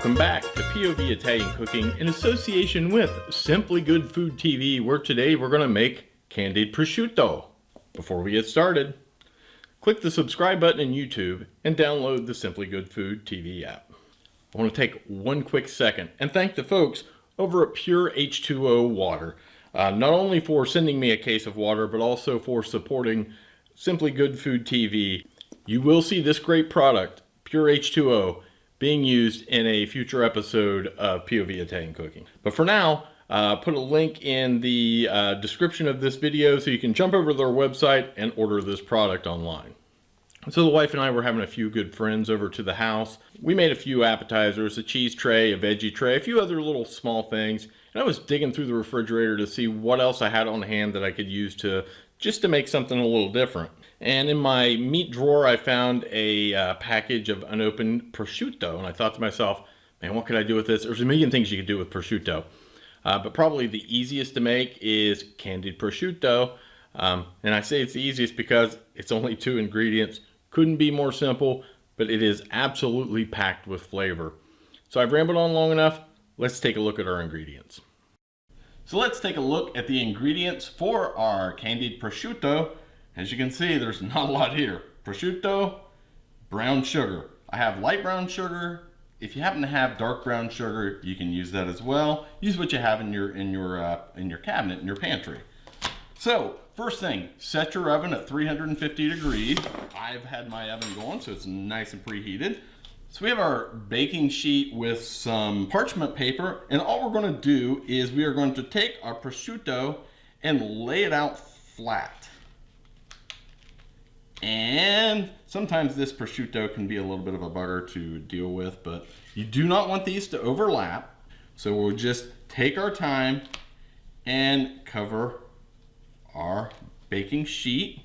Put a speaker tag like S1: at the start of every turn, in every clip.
S1: Welcome back to POV Italian Cooking in association with Simply Good Food TV, where today we're going to make Candied Prosciutto. Before we get started, click the subscribe button in YouTube and download the Simply Good Food TV app. I want to take one quick second and thank the folks over at Pure H2O Water, not only for sending me a case of water, but also for supporting Simply Good Food TV. You will see this great product, Pure H2O, being used in a future episode of POV Italian Cooking. But for now, put a link in the description of this video so you can jump over to their website and order this product online. So the wife and I were having a few good friends over to the house. We made a few appetizers, a cheese tray, a veggie tray, a few other little small things. And I was digging through the refrigerator to see what else I had on hand that I could use just to make something a little different. And in my meat drawer, I found a package of unopened prosciutto. And I thought to myself, man, what could I do with this? There's a million things you could do with prosciutto. But probably the easiest to make is candied prosciutto. And I say it's the easiest because it's only 2 ingredients. Couldn't be more simple, but it is absolutely packed with flavor. So I've rambled on long enough. Let's take a look at our ingredients. So let's take a look at the ingredients for our candied prosciutto. As you can see, there's not a lot here. Prosciutto, brown sugar. I have light brown sugar. If you happen to have dark brown sugar, you can use that as well. Use what you have in your cabinet, in your pantry. So first thing, set your oven at 350 degrees. I've had my oven going, so it's nice and preheated. So we have our baking sheet with some parchment paper, and all we're going to do is we are going to take our prosciutto and lay it out flat. And sometimes this prosciutto can be a little bit of a bugger to deal with, but you do not want these to overlap. So we'll just take our time and cover our baking sheet.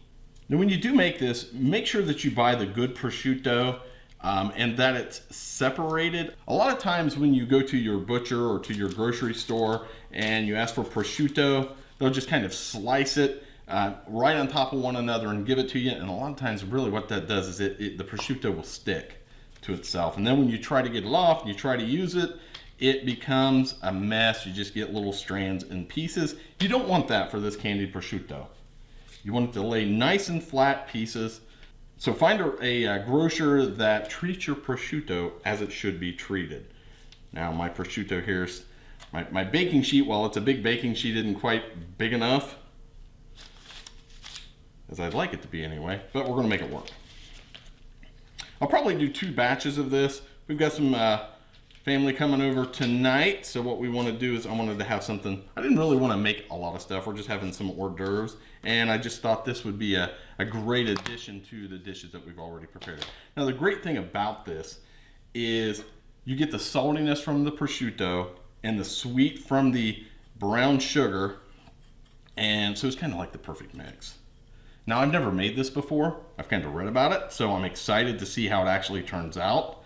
S1: Now when you do make this, make sure that you buy the good prosciutto and that it's separated. A lot of times when you go to your butcher or to your grocery store and you ask for prosciutto, they'll just kind of slice it right on top of one another and give it to you. And a lot of times really what that does is the prosciutto will stick to itself. And then when you try to get it off and you try to use it, it becomes a mess. You just get little strands and pieces. You don't want that for this candied prosciutto. You want it to lay nice and flat pieces. So find a grocer that treats your prosciutto as it should be treated. Now my prosciutto here's my baking sheet. While it's a big baking sheet, isn't quite big enough, as I'd like it to be anyway, but we're gonna make it work. I'll probably do 2 batches of this. We've got some family coming over tonight, so what we wanna do is I wanted to have something. I didn't really wanna make a lot of stuff. We're just having some hors d'oeuvres, and I just thought this would be a great addition to the dishes that we've already prepared. Now the great thing about this is you get the saltiness from the prosciutto and the sweet from the brown sugar, and so it's kind of like the perfect mix. Now I've never made this before. I've kind of read about it, so I'm excited to see how it actually turns out.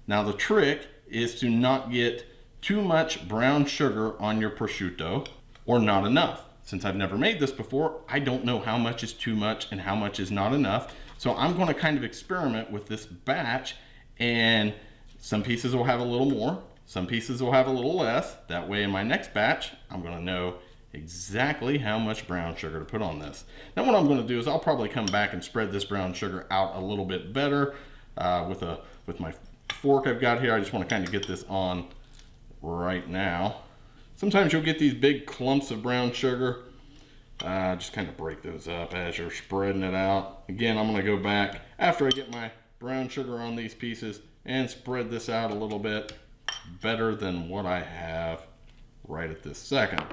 S1: Now the trick is to not get too much brown sugar on your prosciutto, or not enough. Since I've never made this before, I don't know how much is too much and how much is not enough. So I'm going to kind of experiment with this batch, and some pieces will have a little more, some pieces will have a little less. That way in my next batch, I'm going to know exactly how much brown sugar to put on this. Now what I'm going to do is I'll probably come back and spread this brown sugar out a little bit better with my fork I've got here. I just want to kind of get this on right now. Sometimes you'll get these big clumps of brown sugar. Just kind of break those up as you're spreading it out. Again, I'm going to go back after I get my brown sugar on these pieces and spread this out a little bit better than what I have right at this second.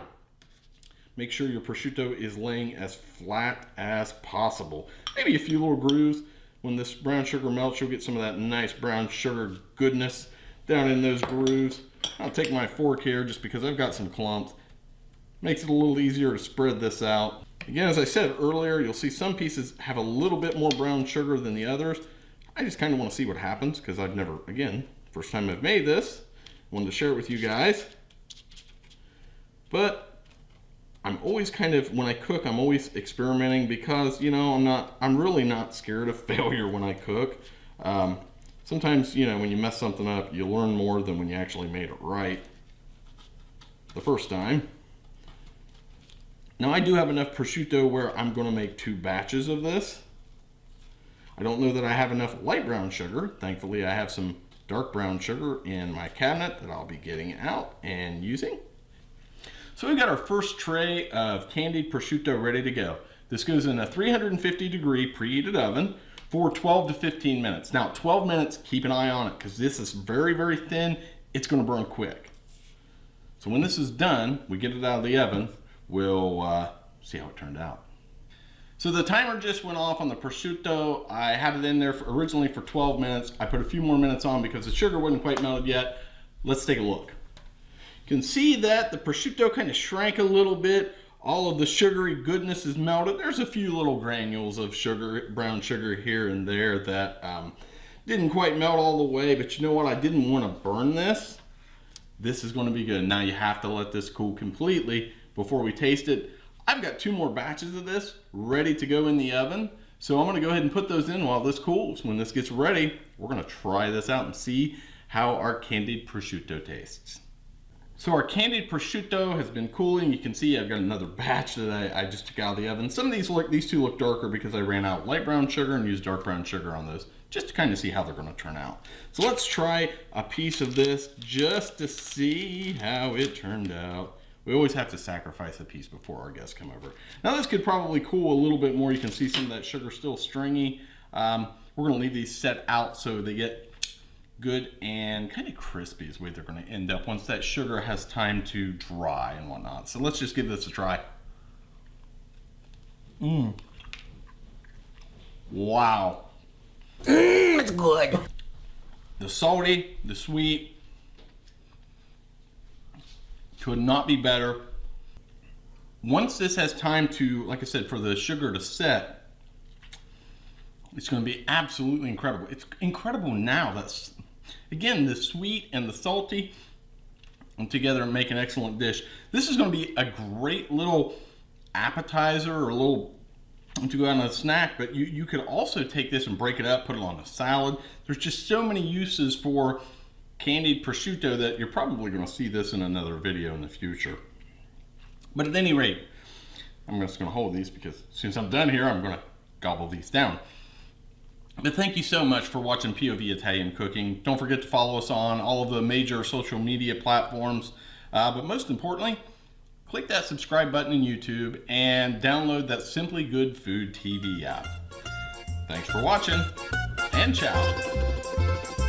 S1: Make sure your prosciutto is laying as flat as possible. Maybe a few little grooves. When this brown sugar melts, you'll get some of that nice brown sugar goodness down in those grooves. I'll take my fork here just because I've got some clumps. Makes it a little easier to spread this out. Again, as I said earlier, you'll see some pieces have a little bit more brown sugar than the others. I just kind of want to see what happens because I've never, again, first time I've made this. Wanted to share it with you guys. But I'm always kind of, when I cook, I'm always experimenting because, you know, I'm really not scared of failure when I cook. Sometimes, you know, when you mess something up, you learn more than when you actually made it right the first time. Now I do have enough prosciutto where I'm going to make 2 batches of this. I don't know that I have enough light brown sugar. Thankfully, I have some dark brown sugar in my cabinet that I'll be getting out and using. So we've got our first tray of candied prosciutto ready to go. This goes in a 350 degree preheated oven for 12 to 15 minutes. Now 12 minutes, keep an eye on it because this is very, very thin. It's going to burn quick. So when this is done, we get it out of the oven. We'll see how it turned out. So the timer just went off on the prosciutto. I had it in there originally for 12 minutes. I put a few more minutes on because the sugar wasn't quite melted yet. Let's take a look. You can see that the prosciutto kind of shrank a little bit. All of the sugary goodness is melted. There's a few little granules of sugar, brown sugar here and there that didn't quite melt all the way, but you know what? I didn't want to burn this. This is going to be good. Now you have to let this cool completely before we taste it. I've got 2 more batches of this ready to go in the oven. So I'm going to go ahead and put those in while this cools. When this gets ready, we're going to try this out and see how our candied prosciutto tastes. So our candied prosciutto has been cooling. You can see I've got another batch that I just took out of the oven. Some of these 2 look darker because I ran out light brown sugar and used dark brown sugar on those, just to kind of see how they're going to turn out. So let's try a piece of this just to see how it turned out. We always have to sacrifice a piece before our guests come over. Now this could probably cool a little bit more. You can see some of that sugar still stringy. We're going to leave these set out so they get good and kind of crispy is the way they're going to end up once that sugar has time to dry and whatnot. So let's just give this a try. Wow.
S2: It's good.
S1: The salty, the sweet, could not be better. Once this has time to, like I said, for the sugar to set, it's going to be absolutely incredible. It's incredible now. That's, again, the sweet and the salty and together make an excellent dish. This is going to be a great little appetizer or a little to go on a snack, but you could also take this and break it up, put it on a salad. There's just so many uses for candied prosciutto that you're probably going to see this in another video in the future. But at any rate, I'm just going to hold these because as soon as I'm done here, I'm going to gobble these down. But thank you so much for watching POV Italian Cooking. Don't forget to follow us on all of the major social media platforms. But most importantly, click that subscribe button in YouTube and download that Simply Good Food TV app. Thanks for watching, and ciao.